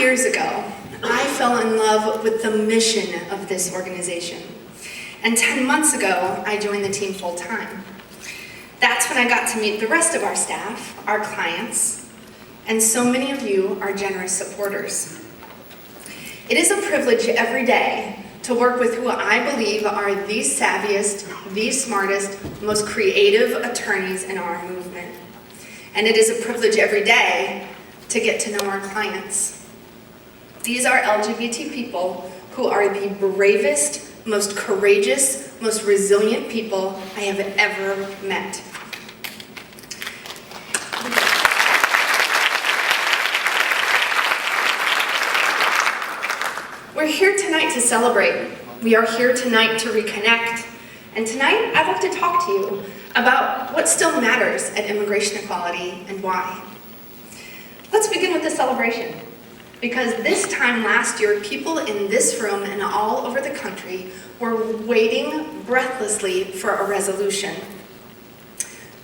years ago, I fell in love with the mission of this organization. And 10 months ago, I joined the team full-time. That's when I got to meet the rest of our staff, our clients, and so many of you are generous supporters. It is a privilege every day to work with who I believe are the savviest, the smartest, most creative attorneys in our movement. And it is a privilege every day to get to know our clients. These are LGBT people who are the bravest, most courageous, most resilient people I have ever met. We're here tonight to celebrate. We are here tonight to reconnect. And tonight, I'd like to talk to you about what still matters at immigration equality and why. Let's begin with the celebration. Because this time last year, people in this room and all over the country were waiting breathlessly for a resolution.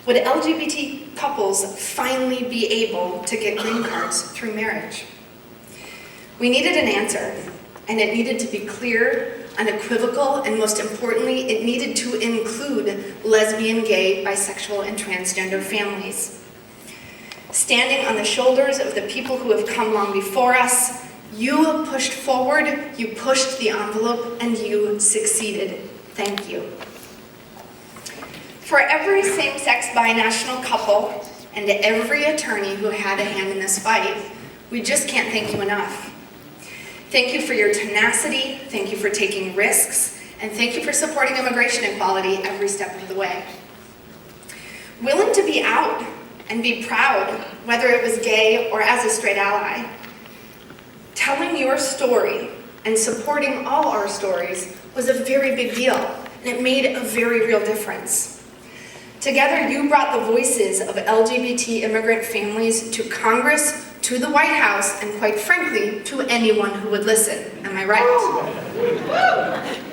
Would LGBT couples finally be able to get green cards through marriage? We needed an answer, and it needed to be clear, unequivocal, and most importantly, it needed to include lesbian, gay, bisexual, and transgender families. Standing on the shoulders of the people who have come long before us, you pushed forward, you pushed the envelope, and you succeeded. Thank you. For every same-sex binational couple and every attorney who had a hand in this fight, we just can't thank you enough. Thank you for your tenacity, thank you for taking risks, and thank you for supporting immigration equality every step of the way. Willing to be out and be proud, whether it was gay or as a straight ally. Telling your story and supporting all our stories was a very big deal, and it made a very real difference. Together, you brought the voices of LGBT immigrant families to Congress, to the White House, and quite frankly, to anyone who would listen. Am I right?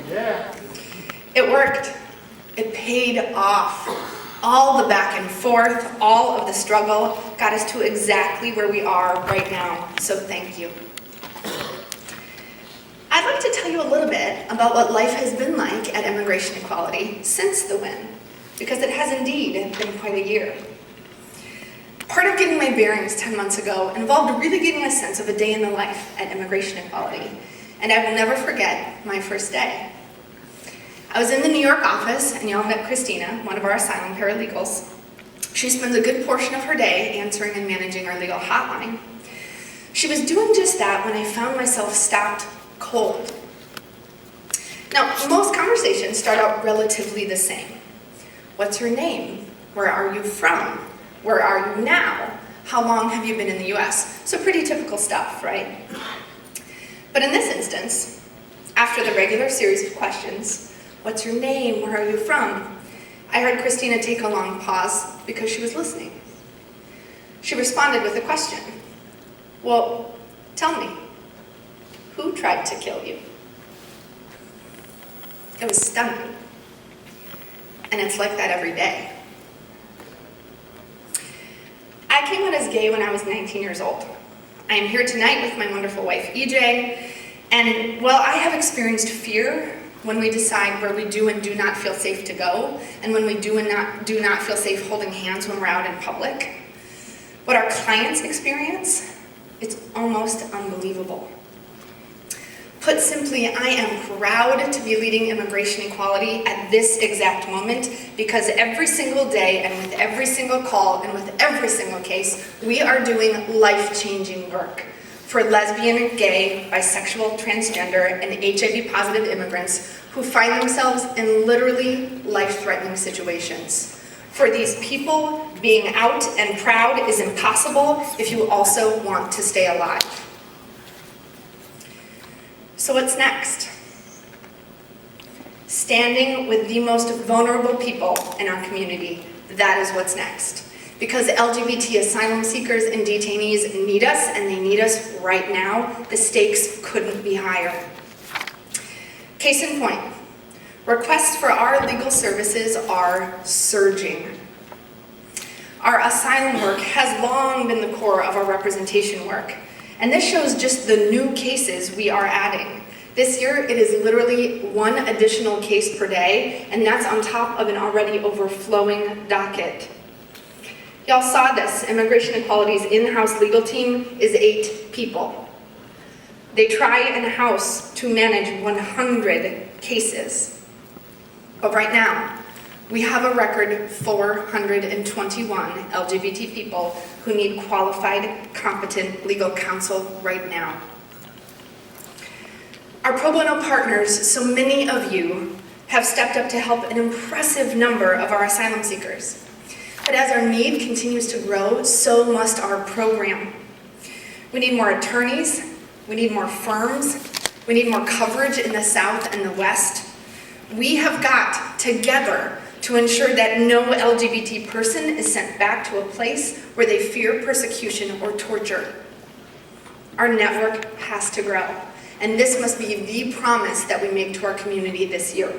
Yeah. It worked. It paid off. All the back and forth, all of the struggle got us to exactly where we are right now, so thank you. I'd like to tell you a little bit about what life has been like at immigration equality since the win, because it has indeed been quite a year. Part of getting my bearings 10 months ago involved really getting a sense of a day in the life at immigration equality, and I will never forget my first day. I was in the New York office, and y'all met Christina, one of our asylum paralegals. She spends a good portion of her day answering and managing our legal hotline. She was doing just that when I found myself stopped cold. Now, most conversations start out relatively the same. What's your name? Where are you from? Where are you now? How long have you been in the US? So pretty typical stuff, right? But in this instance, after the regular series of questions, what's your name? Where are you from? I heard Christina take a long pause because she was listening. She responded with a question. Well, tell me, who tried to kill you? It was stunning. And it's like that every day. I came out as gay when I was 19 years old. I am here tonight with my wonderful wife, EJ, and while I have experienced fear when we decide where we do and do not feel safe to go, and when we do not feel safe holding hands when we're out in public, what our clients experience, it's almost unbelievable. Put simply, I am proud to be leading immigration equality at this exact moment because every single day and with every single call and with every single case, we are doing life-changing work for lesbian, gay, bisexual, transgender, and HIV-positive immigrants who find themselves in literally life-threatening situations. For these people, being out and proud is impossible if you also want to stay alive. So what's next? Standing with the most vulnerable people in our community, that is what's next. Because LGBT asylum seekers and detainees need us, and they need us right now, the stakes couldn't be higher. Case in point, requests for our legal services are surging. Our asylum work has long been the core of our representation work, And this shows just the new cases we are adding. This year, it is literally one additional case per day, and that's on top of an already overflowing docket. Y'all saw this. Immigration Equality's in-house legal team is 8 people. They try in-house to manage 100 cases. But right now, we have a record 421 LGBT people who need qualified, competent legal counsel right now. Our pro bono partners, so many of you, have stepped up to help an impressive number of our asylum seekers. But as our need continues to grow, so must our program. We need more attorneys, we need more firms, we need more coverage in the South and the West. We have got together to ensure that no LGBT person is sent back to a place where they fear persecution or torture. Our network has to grow, and this must be the promise that we make to our community this year.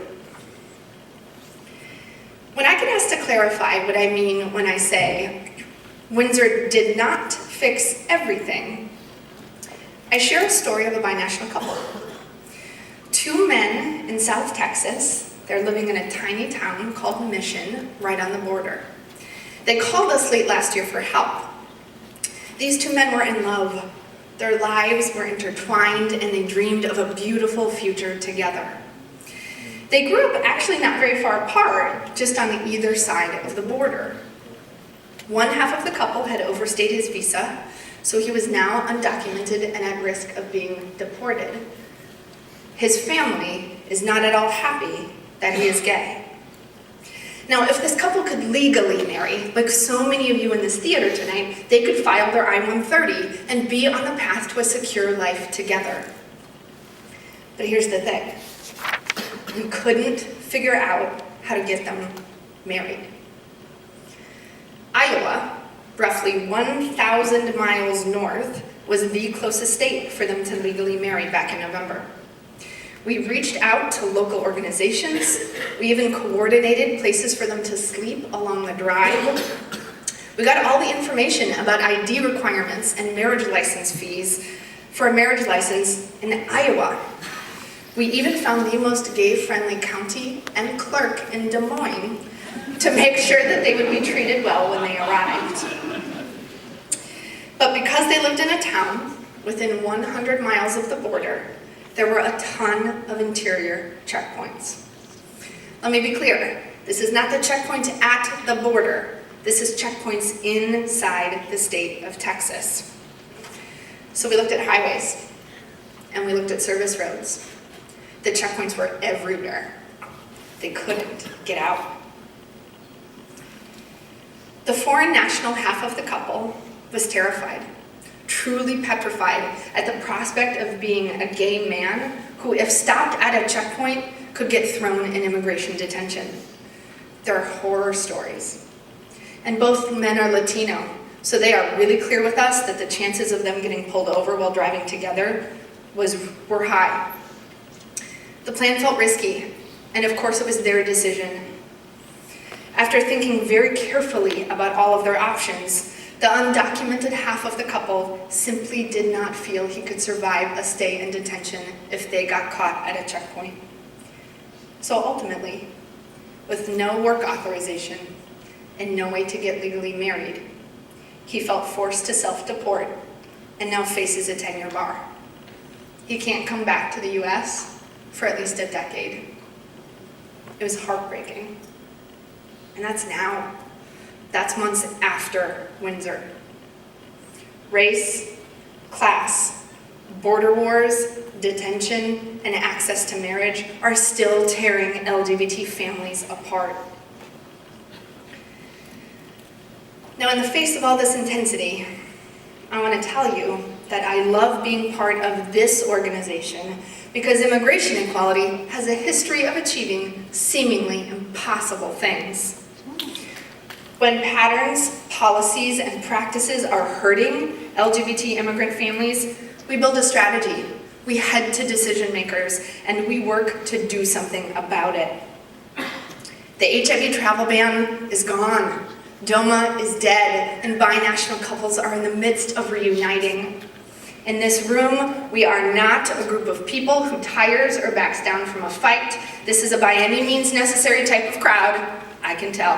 When I get asked to clarify what I mean when I say Windsor did not fix everything, I share a story of a binational couple. 2 men in South Texas. They're living in a tiny town called Mission, right on the border. They called us late last year for help. These 2 men were in love. Their lives were intertwined, and they dreamed of a beautiful future together. They grew up actually not very far apart, just on either side of the border. One half of the couple had overstayed his visa, so he was now undocumented and at risk of being deported. His family is not at all happy that he is gay. Now, if this couple could legally marry, like so many of you in this theater tonight, they could file their I-130 and be on the path to a secure life together. But here's the thing. We couldn't figure out how to get them married. Iowa, roughly 1,000 miles north, was the closest state for them to legally marry back in November. We reached out to local organizations. We even coordinated places for them to sleep along the drive. We got all the information about ID requirements and marriage license fees for a marriage license in Iowa. We even found the most gay-friendly county and clerk in Des Moines to make sure that they would be treated well when they arrived. But because they lived in a town within 100 miles of the border, there were a ton of interior checkpoints. Let me be clear, this is not the checkpoint at the border. This is checkpoints inside the state of Texas. So we looked at highways, and we looked at service roads. The checkpoints were everywhere. They couldn't get out. The foreign national half of the couple was terrified, truly petrified at the prospect of being a gay man who, if stopped at a checkpoint, could get thrown in immigration detention. They're horror stories. And both men are Latino, so they are really clear with us that the chances of them getting pulled over while driving together were high. The plan felt risky, and of course it was their decision. After thinking very carefully about all of their options, the undocumented half of the couple simply did not feel he could survive a stay in detention if they got caught at a checkpoint. So ultimately, with no work authorization and no way to get legally married, he felt forced to self-deport and now faces a 10-year bar. He can't come back to the US for at least a decade. It was heartbreaking. And that's now. That's months after Windsor. Race, class, border wars, detention, and access to marriage are still tearing LGBT families apart. Now, in the face of all this intensity, I want to tell you that I love being part of this organization because immigration equality has a history of achieving seemingly impossible things. When patterns, policies, and practices are hurting LGBT immigrant families, we build a strategy. We head to decision makers, and we work to do something about it. The HIV travel ban is gone. DOMA is dead, and binational couples are in the midst of reuniting. In this room, we are not a group of people who tires or backs down from a fight. This is a by any means necessary type of crowd, I can tell.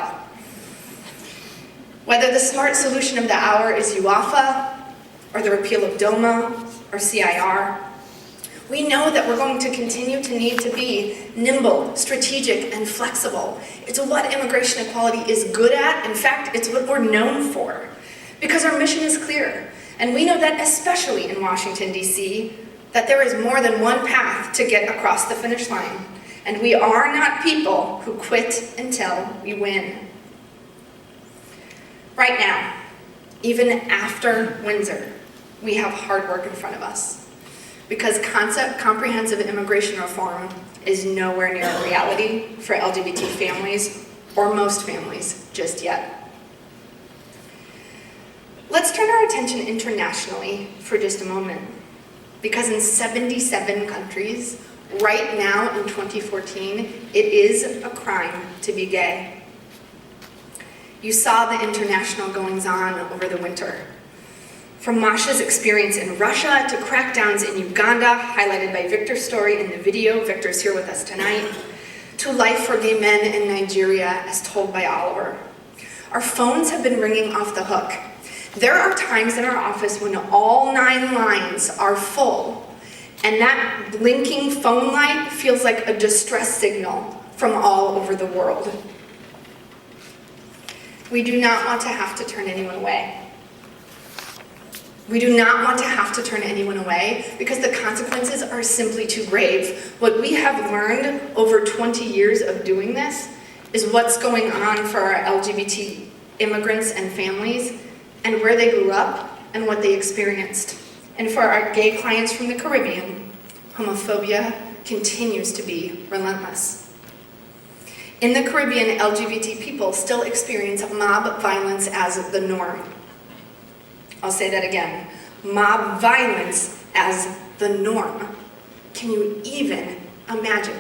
Whether the smart solution of the hour is UAFA, or the repeal of DOMA, or CIR, we know that we're going to continue to need to be nimble, strategic, and flexible. It's what immigration equality is good at. In fact, it's what we're known for. Because our mission is clear. And we know that, especially in Washington, D.C., that there is more than one path to get across the finish line. And we are not people who quit until we win. Right now, even after Windsor, we have hard work in front of us. Because comprehensive immigration reform is nowhere near a reality for LGBT families, or most families, just yet. Let's turn our attention internationally for just a moment. Because in 77 countries, right now in 2014, it is a crime to be gay. You saw the international goings-on over the winter. From Masha's experience in Russia to crackdowns in Uganda, highlighted by Victor's story in the video, Victor's here with us tonight, to life for gay men in Nigeria as told by Oliver. Our phones have been ringing off the hook. There are times in our office when all 9 lines are full, and that blinking phone light feels like a distress signal from all over the world. We do not want to have to turn anyone away. We do not want to have to turn anyone away because the consequences are simply too grave. What we have learned over 20 years of doing this is what's going on for our LGBT immigrants and families and where they grew up and what they experienced. And for our gay clients from the Caribbean, homophobia continues to be relentless. In the Caribbean, LGBT people still experience mob violence as the norm. I'll say that again. Mob violence as the norm. Can you even imagine?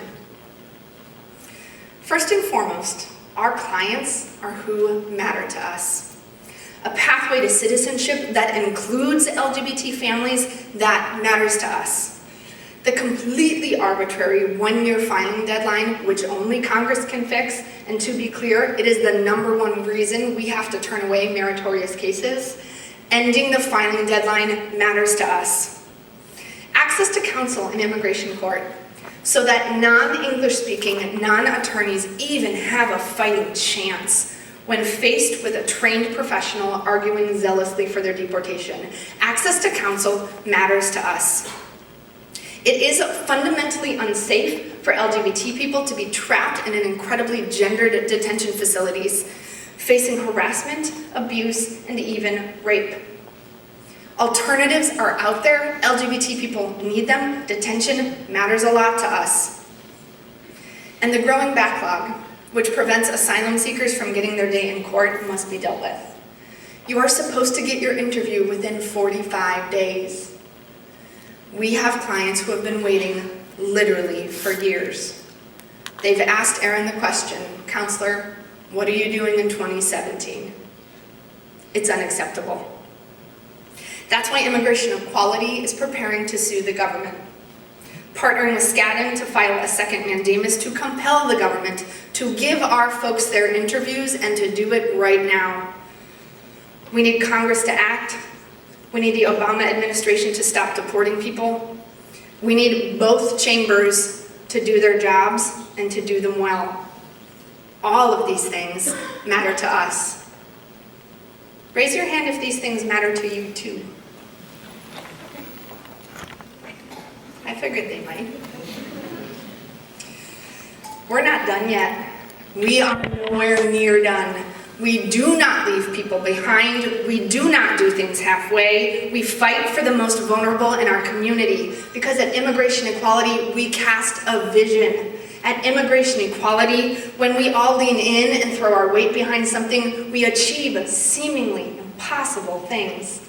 First and foremost, our clients are who matter to us. A pathway to citizenship that includes LGBT families, that matters to us. The completely arbitrary 1-year filing deadline, which only Congress can fix, and to be clear, it is the #1 reason we have to turn away meritorious cases. Ending the filing deadline matters to us. Access to counsel in immigration court so that non-English speaking, non-attorneys even have a fighting chance when faced with a trained professional arguing zealously for their deportation. Access to counsel matters to us. It is fundamentally unsafe for LGBT people to be trapped in an incredibly gendered detention facilities, facing harassment, abuse, and even rape. Alternatives are out there. LGBT people need them. Detention matters a lot to us. And the growing backlog, which prevents asylum seekers from getting their day in court, must be dealt with. You are supposed to get your interview within 45 days. We have clients who have been waiting literally for years. They've asked Erin the question, "Counselor, what are you doing in 2017? It's unacceptable. That's why Immigration Equality is preparing to sue the government, partnering with Skadden to file a second mandamus to compel the government to give our folks their interviews and to do it right now. We need Congress to act. We need the Obama administration to stop deporting people. We need both chambers to do their jobs and to do them well. All of these things matter to us. Raise your hand if these things matter to you too. I figured they might. We're not done yet. We are nowhere near done. We do not leave people behind. We do not do things halfway. We fight for the most vulnerable in our community because at Immigration Equality, we cast a vision. At Immigration Equality, when we all lean in and throw our weight behind something, we achieve seemingly impossible things.